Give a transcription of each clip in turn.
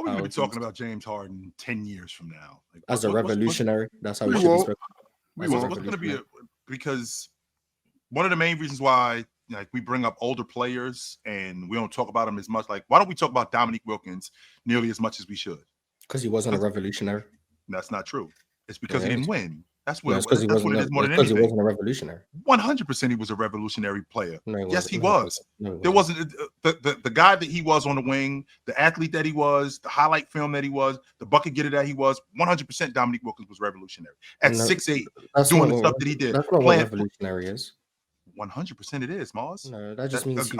We're going to be talking about James Harden 10 years from now. Like, as a revolutionary. That's how we should be. What's going to be because one of the main reasons why like we bring up older players and we don't talk about them as much. Like, why don't we talk about Dominique Wilkins nearly as much as we should? Because he wasn't a revolutionary. That's not true. It's because he didn't win. That's what, that's what it is more than anything. Because he wasn't a revolutionary. 100% he was a revolutionary player. No, yes, he was. No, there wasn't the guy that he was on the wing, the athlete that he was, the highlight film that he was, the bucket getter that he was. 100% Dominique Wilkins was revolutionary at 6'8", doing the stuff that he did. That's not what revolutionary is. 100% it is, Mars. No, that just means he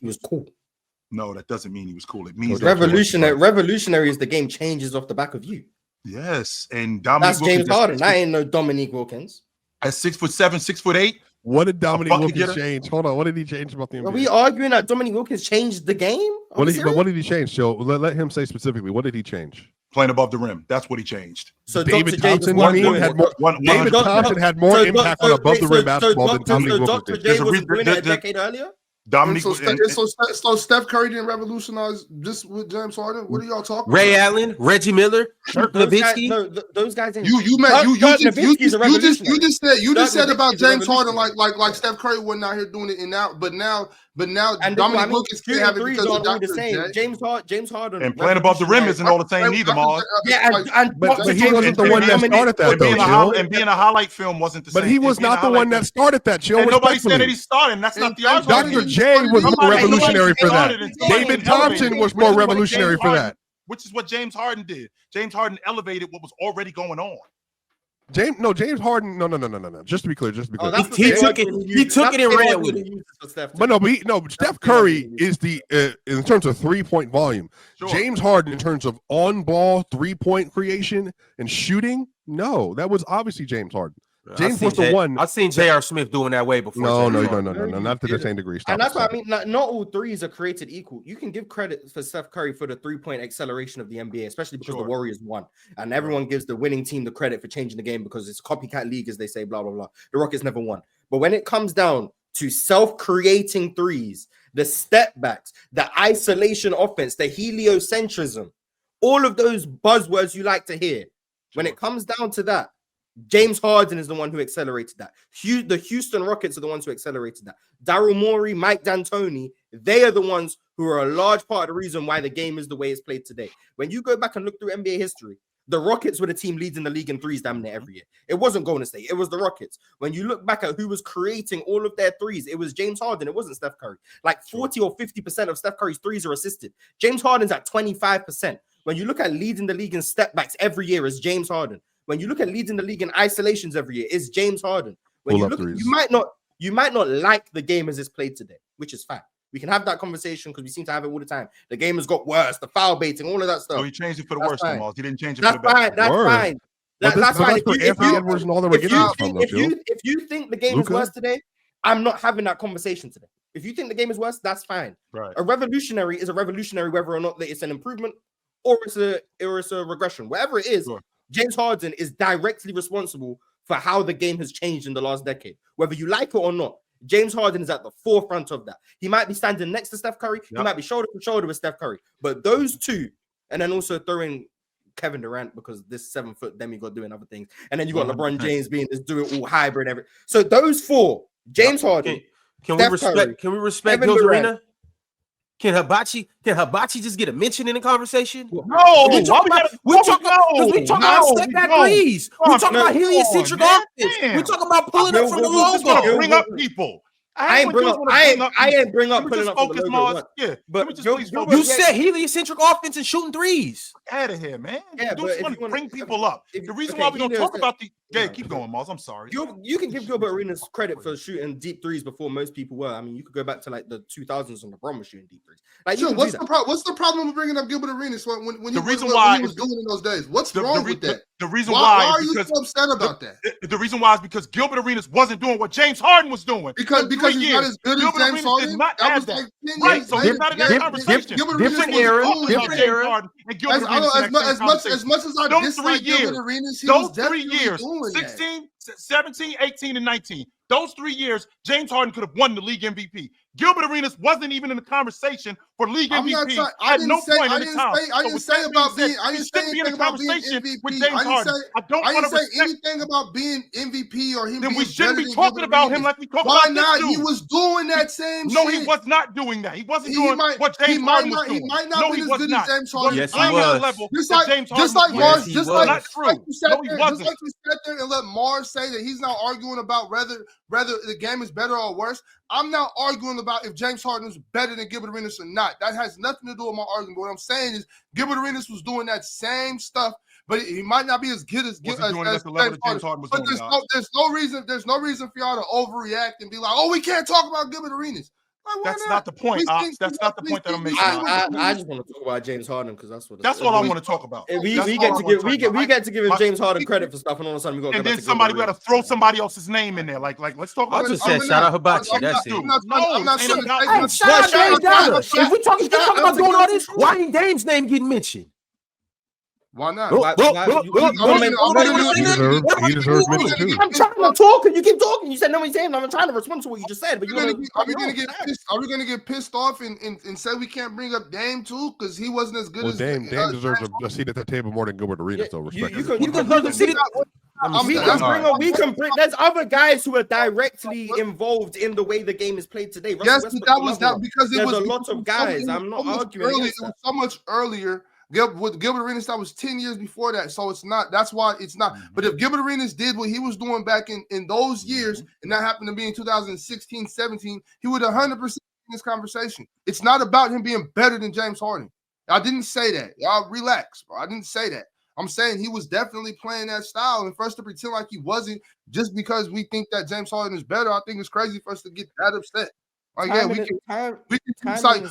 was cool. No, that doesn't mean he was cool. It means revolutionary is the game changes off the back of you. Yes, and Dominique that's James Harden. That ain't no Dominique Wilkins. At 6'7", 6'8". What did Dominique Wilkins change? Hold on, what did he change about the NBA? Are we arguing that Dominique Wilkins changed the game? What did he change, Joe? Let him say specifically. What did he change? Playing above the rim. That's what he changed. So David Thompson, David Thompson had more impact on above the rim basketball than Dominique Wilkins did. Dr. J was doing it a decade earlier. Dominique, so Steph Curry didn't revolutionize just with James Harden. What are y'all talking Ray about? Allen, Reggie Miller, Dirk Nowitzki. Those guys didn't. You just said about James Harden like Steph Curry wasn't out here doing it but now Dominique Wilkins can't have it because of Dr. J. James Harden and playing above the rim isn't all the same neither, Mars. Yeah, but he wasn't the one that started that. And being a highlight film wasn't the same. But he was not the one that started that. Chill. And nobody said that he started. That's not the argument. Dr. J was more revolutionary for that. David Thompson was more revolutionary for that. Which is what James Harden did. James Harden elevated what was already going on. James Harden. No. Just to be clear. He took it and ran with it. But Steph Curry is the in terms of 3-point volume. Sure. James Harden in terms of on-ball 3-point creation and shooting. No, that was obviously James Harden. James was the one. I've seen J.R. Smith doing that way before. No, not to the same degree. And that's what I mean. Not all threes are created equal. You can give credit for Steph Curry for the 3-point acceleration of the NBA, especially because the Warriors won. And everyone gives the winning team the credit for changing the game because it's a copycat league, as they say, blah, blah, blah. The Rockets never won. But when it comes down to self-creating threes, the step backs, the isolation offense, the heliocentrism, all of those buzzwords you like to hear, when it comes down to that, James Harden is the one who accelerated that. The Houston Rockets are the ones who accelerated that. Daryl Morey, Mike D'Antoni, they are the ones who are a large part of the reason why the game is the way it's played today. When you go back and look through NBA history, the Rockets were the team leading the league in threes damn near every year. It wasn't Golden State. It was the Rockets. When you look back at who was creating all of their threes, it was James Harden. It wasn't Steph Curry. Like 40 or 50% of Steph Curry's threes are assisted. James Harden's at 25%. When you look at leading the league in step backs every year, it's James Harden. When you look at leading the league in isolations every year, it's James Harden. When you look, you might not like the game as it's played today, which is fine. We can have that conversation because we seem to have it all the time. The game has got worse, the foul baiting, all of that stuff. So he changed it for the worse, Miles. He didn't change it for the better. That's fine. That's fine. If you think the game is worse today, I'm not having that conversation today. If you think the game is worse, that's fine. Right. A revolutionary is a revolutionary, whether or not it's an improvement or it's a regression. Whatever it is, sure. James Harden is directly responsible for how the game has changed in the last decade. Whether you like it or not, James Harden is at the forefront of that. He might be standing next to Steph Curry. Yep. He might be shoulder to shoulder with Steph Curry. But those two, and then also throwing Kevin Durant because this 7-foot demigod doing other things. And then you got LeBron James being this do it all hybrid. So those four, James Harden, can we respect Gil's Arena? Can Hibachi just get a mention in the conversation? No, we talking about step back threes. We talking about heliocentric offense. We talking about pulling up from the logo. Bring up people. I ain't bring up pulling up from the logo. Yeah, but you said heliocentric offense and shooting threes. Out of here, man. Yeah, just want to bring people up. The reason why we don't talk about the keep going, Mars. I'm sorry. You can give Gilbert Arenas credit for shooting deep threes before most people were. I mean, you could go back to like the 2000s when LeBron was shooting deep threes. Like, what's the problem with bringing up Gilbert Arenas when he was doing in those days? What's wrong with that? The reason why are you so upset about that? The reason why is because Gilbert Arenas wasn't doing what James Harden was doing. Because he's not as good as James Harden. That was like 10 right. So he's not in that conversation. Different era. As much as I dislike Gilbert Arenas, he was definitely doing 16, 17, 18, and 19. Those 3 years, James Harden could have won the league MVP. Gilbert Arenas wasn't even in the conversation for league MVP at no point in the time. I didn't say anything about being MVP. With James Harden. I didn't say anything about being MVP or him. Then being we shouldn't be talking about him like we talk about this dude. He was doing that same shit. No, he was not doing that. He wasn't doing what James Harden was doing. He might not be as good as James Harden. Yes, he was. Just like Mars, just like you sat there and let Mars say that he's not arguing about whether the game is better or worse. I'm not arguing about if James Harden is better than Gilbert Arenas or not. That has nothing to do with my argument. What I'm saying is Gilbert Arenas was doing that same stuff, but he might not be as good as James Harden. But there's no reason for y'all to overreact and be like, oh, we can't talk about Gilbert Arenas. That's not the point. That's not the point that I'm making. I just want to talk about James Harden because that's what I want to talk about. We get to give James Harden credit for stuff, and all of a sudden we got. And then somebody got to throw somebody else's name in there. Like let's talk about. I just said shout out Hibachi. That's it. I'm not saying if we talking about doing all this, why ain't Dame's name getting mentioned? Why not? He deserves mention too. I'm trying to talk and you keep talking. You said nobody's saying. I'm trying to respond to what you just said. But are we gonna get pissed off and say we can't bring up Dame too because he wasn't as good as Dame deserves a seat at the table more than Gilbert Arenas. So respect. You can deserve a seat. There's other guys who are directly involved in the way the game is played today. Yes, that was that because there's a lot of guys. I'm not arguing. It was so much earlier. With Gilbert Arenas, that was 10 years before that. So it's not, that's why it's not. But if Gilbert Arenas did what he was doing back in those years, and that happened to be in 2016, 17, he would 100% in this conversation. It's not about him being better than James Harden. I didn't say that. Y'all relax, bro. I didn't say that. I'm saying he was definitely playing that style. And for us to pretend like he wasn't just because we think that James Harden is better, I think it's crazy for us to get that upset. Like, yeah, we can cite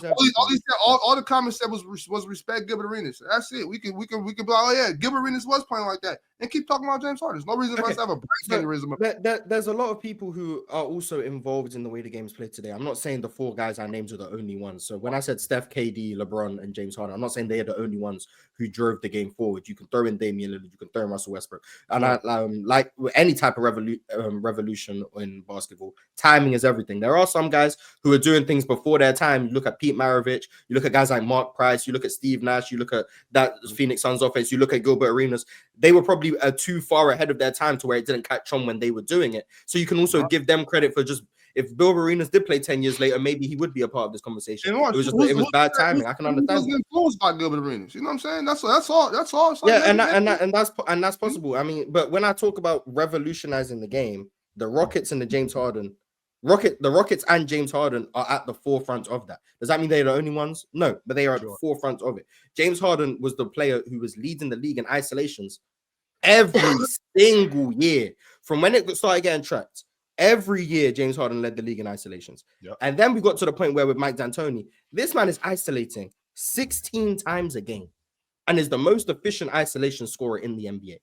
all the comments said was respect Gilbert Arenas. That's it. We can be like, oh yeah, Gilbert Arenas was playing like that, and keep talking about James Harden. There's no reason for us to have a break aneurysm. There's a lot of people who are also involved in the way the game's played today. I'm not saying the four guys I named are the only ones. So when I said Steph, KD, LeBron, and James Harden, I'm not saying they are the only ones who drove the game forward. You can throw in Damian Lillard, you can throw in Russell Westbrook, and like any type of revolution in basketball, timing is everything. There are some guys who are doing things before their time. You look at Pete Maravich, you look at guys like Mark Price, you look at Steve Nash, you look at that Phoenix Suns offense, you look at Gilbert Arenas. They were probably too far ahead of their time to where it didn't catch on when they were doing it. So you can also give them credit for just, if Bill Arenas did play 10 years later, maybe he would be a part of this conversation. It was bad timing. I can understand. He was influenced by Gilbert Arenas. You know what I'm saying? That's all. That's yeah, and that's possible. I mean, but when I talk about revolutionizing the game, the Rockets and the James Harden, the Rockets and James Harden are at the forefront of that. Does that mean they're the only ones? No, but they are at the forefront of it. James Harden was the player who was leading the league in isolations every single year from when it started getting tracked. Every year, James Harden led the league in isolations. Yep. And then we got to the point where with Mike D'Antoni, this man is isolating 16 times a game and is the most efficient isolation scorer in the NBA.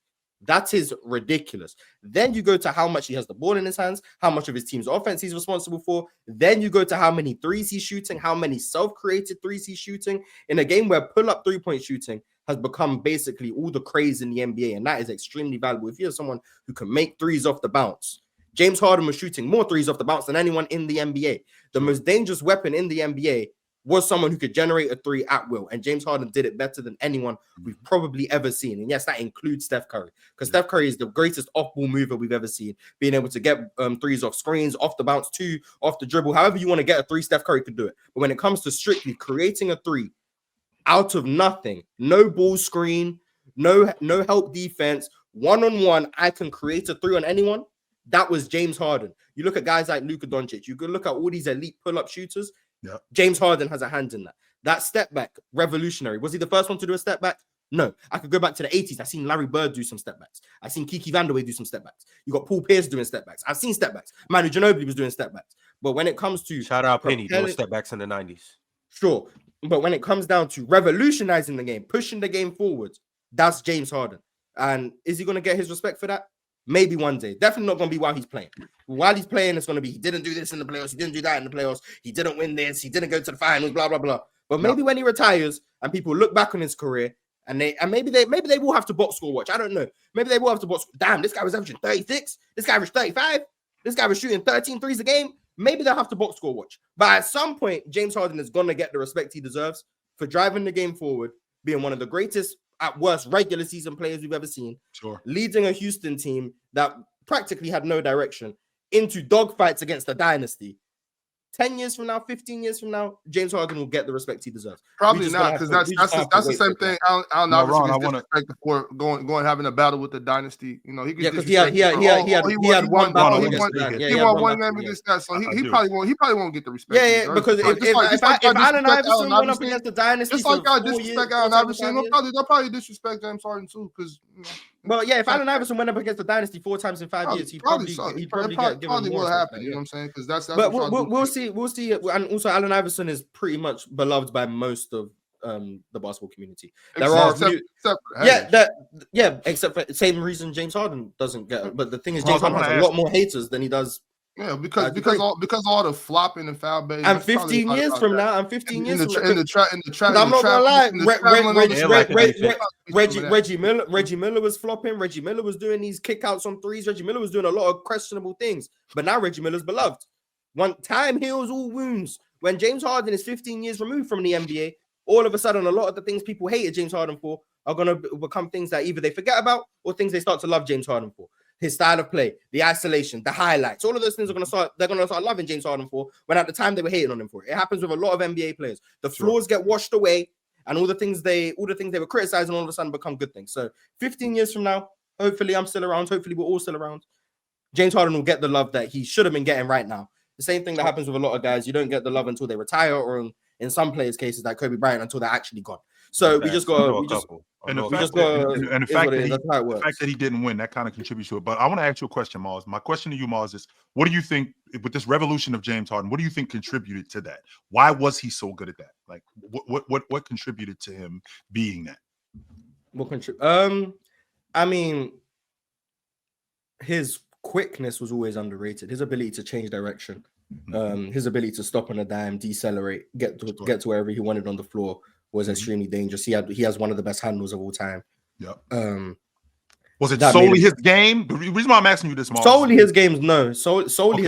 That is ridiculous. Then you go to how much he has the ball in his hands, how much of his team's offense he's responsible for. Then you go to how many threes he's shooting, how many self-created threes he's shooting in a game where pull-up three-point shooting has become basically all the craze in the NBA. And that is extremely valuable. If you're someone who can make threes off the bounce, James Harden was shooting more threes off the bounce than anyone in the NBA. The most dangerous weapon in the NBA was someone who could generate a three at will. And James Harden did it better than anyone we've probably ever seen. And yes, that includes Steph Curry, because Steph Curry is the greatest off-ball mover we've ever seen, being able to get threes off screens, off the bounce, two, off the dribble. However you want to get a three, Steph Curry could do it. But when it comes to strictly creating a three out of nothing, no ball screen, no help defense, one-on-one, I can create a three on anyone. That was James Harden. You look at guys like Luka Doncic. You could look at all these elite pull-up shooters. Yep. James Harden has a hand in that. That step back, revolutionary. Was he the first one to do a step back? No. I could go back to the 80s. I've seen Larry Bird do some step backs. I've seen Kiki Vandeweghe do some step backs. You got Paul Pierce doing step backs. I've seen step backs. Manu Ginobili was doing step backs. But when it comes to... Shout out Penny doing step backs in the 90s. Sure. But when it comes down to revolutionizing the game, pushing the game forward, that's James Harden. And is he going to get his respect for that? Maybe one day. Definitely not going to be while he's playing. While he's playing, it's going to be, he didn't do this in the playoffs. He didn't do that in the playoffs. He didn't win this. He didn't go to the finals, blah, blah, blah. But maybe when he retires and people look back on his career and maybe they will have to box score watch. I don't know. Maybe they will have to box. Damn, this guy was averaging 36. This guy averaged 35. This guy was shooting 13 threes a game. maybe they'll have to box score watch. But at some point, James Harden is going to get the respect he deserves for driving the game forward, being one of the greatest, at worst, regular season players we've ever seen. Sure. Leading a Houston team that practically had no direction into dogfights against the dynasty. 10 years from now, 15 years from now, James Harden will get the respect he deserves. Probably not, because that's the same thing. Allen Iverson gets disrespected for going having a battle with the dynasty. You know, he because he had one battle. He won one game against that, so he probably won't get the respect. Yeah, because if Allen Iverson went up against the dynasty, just like y'all disrespect Allen Iverson, they'll probably disrespect James Harden too, because. Well, yeah, if Allen Iverson went up against the dynasty 4 times in 5 years, he'd probably get given more. Will happen, you know what I'm saying? Because that's. But we'll see. And also, Allen Iverson is pretty much beloved by most of the basketball community. Except for the same reason James Harden doesn't get. But the thing is, James Harden has a lot more haters than he does. Yeah, because all the flopping and foul bait. And 15 years from now, in the trap. I'm not gonna lie. Reggie Miller was flopping. Reggie Miller was doing these kickouts on threes. Reggie Miller was doing a lot of questionable things. But now Reggie Miller's beloved. One time heals all wounds. When James Harden is 15 years removed from the NBA, all of a sudden, a lot of the things people hated James Harden for are gonna become things that either they forget about or things they start to love James Harden for. His style of play, the isolation, the highlights, all of those things they're going to start loving James Harden for, when at the time they were hating on him for it. It happens with a lot of NBA players. The flaws get washed away, and all the things they were criticizing all of a sudden become good things. So 15 years from now, hopefully I'm still around. Hopefully we're all still around. James Harden will get the love that he should have been getting right now. The same thing that happens with a lot of guys. You don't get the love until they retire, or in some players' cases, like Kobe Bryant, until they're actually gone. So we just got the fact that he didn't win, that kind of contributes to it. But I want to ask you a question, Mars. My question to you, Mars, is what do you think with this revolution of James Harden? What do you think contributed to that? Why was he so good at that? Like, what contributed to him being that? I mean, his quickness was always underrated. His ability to change direction, his ability to stop on a dime, decelerate, get to wherever he wanted on the floor was extremely dangerous. He has one of the best handles of all time. Yeah. Was it solely his game? The reason why I'm asking you this, Mark, solely his game, no. His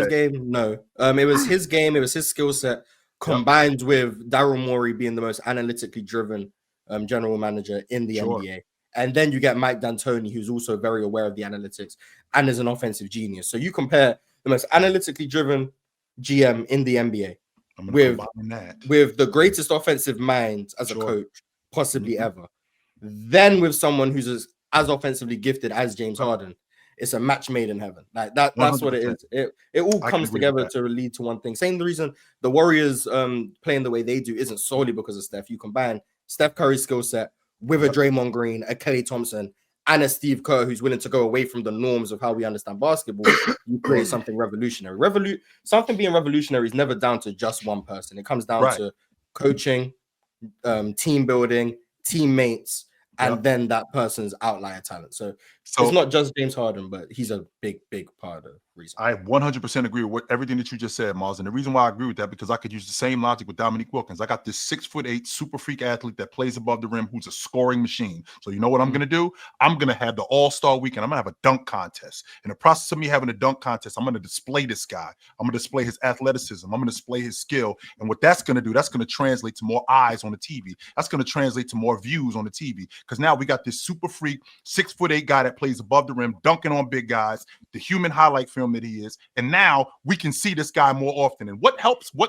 game, no. It was his game. It was his skill set combined with Daryl Morey being the most analytically driven general manager in the NBA. And then you get Mike D'Antoni, who's also very aware of the analytics and is an offensive genius. So you compare the most analytically driven GM in the NBA with the greatest offensive mind as a coach possibly ever, then with someone who's as offensively gifted as James Harden. It's a match made in heaven. Like that's 100%. What it is. It all comes together to lead to one thing. Same the reason the Warriors playing the way they do isn't solely because of Steph. You combine Steph Curry's skill set with a Draymond Green, a Klay Thompson, and a Steve Kerr who's willing to go away from the norms of how we understand basketball. You create something revolutionary. Something being revolutionary is never down to just one person. It comes down to coaching, team building, teammates, and then that person's outlier talent. So it's not just James Harden, but he's a big part of the reason. I 100% agree with everything that you just said, Mars. And the reason why I agree with that, because I could use the same logic with Dominique Wilkins. I got this 6'8" super freak athlete that plays above the rim, who's a scoring machine. So you know what I'm going to do? I'm going to have the All-Star weekend. I'm going to have a dunk contest. In the process of me having a dunk contest, I'm going to display this guy. I'm going to display his athleticism. I'm going to display his skill. And what that's going to do, that's going to translate to more eyes on the TV. That's going to translate to more views on the TV. Because now we got this super freak 6'8" guy that plays above the rim, dunking on big guys, the human highlight film that he is. And now we can see this guy more often. And what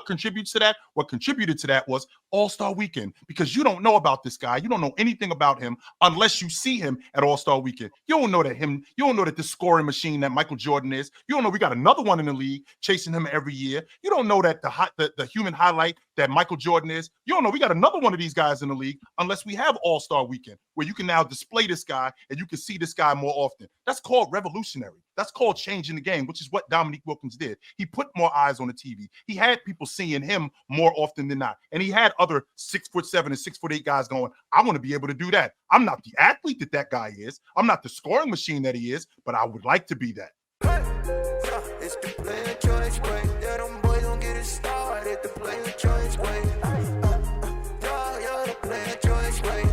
contributes to that? What contributed to that was All-Star Weekend, because you don't know about this guy. You don't know anything about him unless you see him at All-Star Weekend. You don't know that this scoring machine that Michael Jordan is. You don't know we got another one in the league chasing him every year. You don't know that the human highlight that Michael Jordan is. You don't know we got another one of these guys in the league unless we have All-Star Weekend, where you can now display this guy and you can see this guy more often. That's called revolutionary. That's called changing the game, which is what Dominique Wilkins did. He put more eyes on the TV. He had people seeing him more often than not. And he had other 6'7" and 6'8" guys going, I want to be able to do that. I'm not the athlete that guy is. I'm not the scoring machine that he is, but I would like to be that. It's the player choice way. Yeah, them boys don't get it started. The player choice way. Yeah, the player choice way.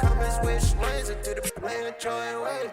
Come and switch lanes into the player choice way.